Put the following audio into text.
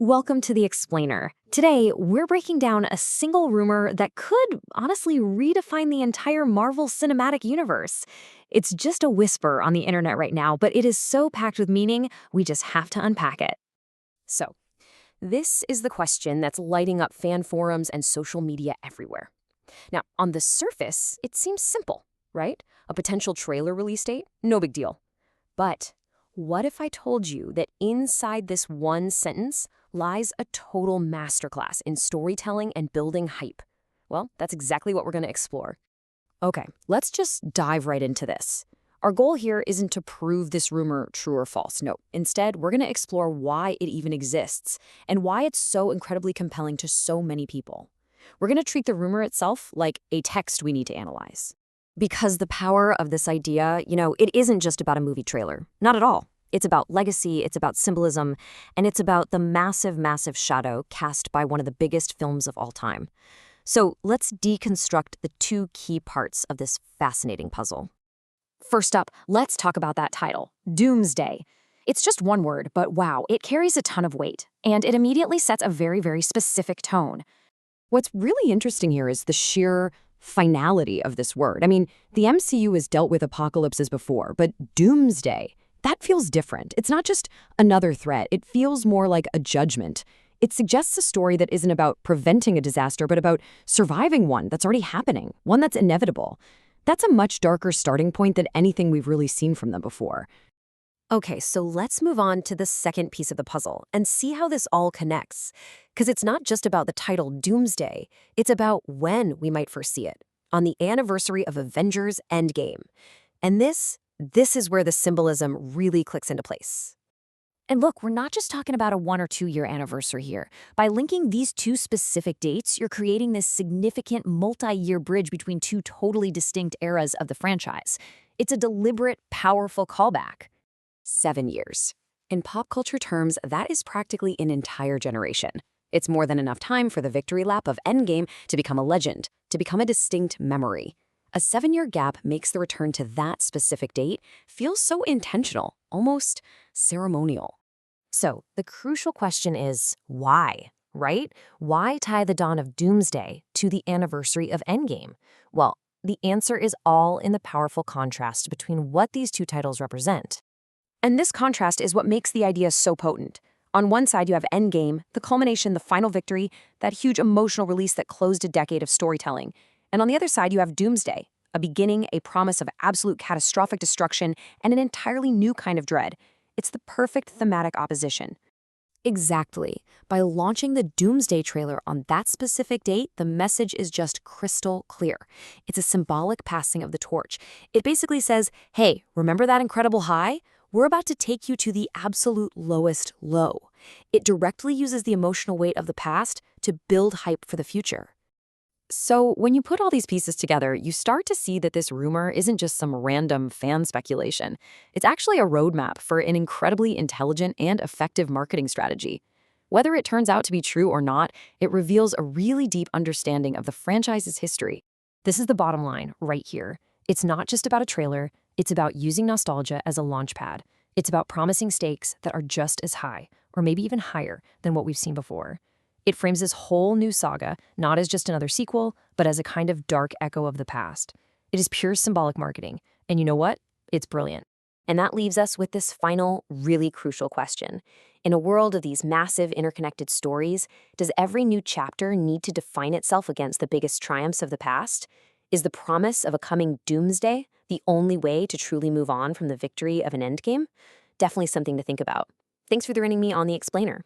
Welcome to The Explainer. Today, we're breaking down a single rumor that could honestly redefine the entire Marvel Cinematic Universe. It's just a whisper on the internet right now, but it is so packed with meaning, we just have to unpack it. So, this is the question that's lighting up fan forums and social media everywhere. Now, on the surface, it seems simple, right? A potential trailer release date? No big deal. But what if I told you that inside this one sentence lies a total masterclass in storytelling and building hype? Well, that's exactly what we're going to explore. Okay, let's just dive right into this. Our goal here isn't to prove this rumor true or false. No, instead, we're going to explore why it even exists and why it's so incredibly compelling to so many people. We're going to treat the rumor itself like a text we need to analyze. Because the power of this idea, it isn't just about a movie trailer. Not at all. It's about legacy, it's about symbolism, and it's about the massive, massive shadow cast by one of the biggest films of all time. So let's deconstruct the two key parts of this fascinating puzzle. First up, let's talk about that title, Doomsday. It's just one word, but wow, it carries a ton of weight, and it immediately sets a very, very specific tone. What's really interesting here is the sheer finality of this word. I mean, the MCU has dealt with apocalypses before, but Doomsday, that feels different. It's not just another threat. It feels more like a judgment. It suggests a story that isn't about preventing a disaster, but about surviving one that's already happening, one that's inevitable. That's a much darker starting point than anything we've really seen from them before. Okay, so let's move on to the second piece of the puzzle and see how this all connects. Because it's not just about the title Doomsday, it's about when we might first see it, on the anniversary of Avengers Endgame. And this is where the symbolism really clicks into place. And look, we're not just talking about a 1 or 2 year anniversary here. By linking these two specific dates, you're creating this significant multi-year bridge between two totally distinct eras of the franchise. It's a deliberate, powerful callback. 7 years. In pop culture terms, that is practically an entire generation. It's more than enough time for the victory lap of Endgame to become a legend, to become a distinct memory. A 7-year gap makes the return to that specific date feel so intentional, almost ceremonial. So, the crucial question is, why, right? Why tie the dawn of Doomsday to the anniversary of Endgame? Well, the answer is all in the powerful contrast between what these two titles represent. And this contrast is what makes the idea so potent. On one side, you have Endgame, the culmination, the final victory, that huge emotional release that closed a decade of storytelling. And on the other side, you have Doomsday, a beginning, a promise of absolute catastrophic destruction, and an entirely new kind of dread. It's the perfect thematic opposition. Exactly. By launching the Doomsday trailer on that specific date, the message is just crystal clear. It's a symbolic passing of the torch. It basically says, hey, remember that incredible high? We're about to take you to the absolute lowest low. It directly uses the emotional weight of the past to build hype for the future. So when you put all these pieces together, you start to see that this rumor isn't just some random fan speculation. It's actually a roadmap for an incredibly intelligent and effective marketing strategy. Whether it turns out to be true or not, it reveals a really deep understanding of the franchise's history. This is the bottom line right here. It's not just about a trailer, it's about using nostalgia as a launchpad. It's about promising stakes that are just as high, or maybe even higher, than what we've seen before. It frames this whole new saga not as just another sequel, but as a kind of dark echo of the past. It is pure symbolic marketing, and you know what? It's brilliant. And that leaves us with this final, really crucial question. In a world of these massive interconnected stories, does every new chapter need to define itself against the biggest triumphs of the past? Is the promise of a coming Doomsday the only way to truly move on from the victory of an Endgame? Definitely something to think about. Thanks for joining me on The Explainer.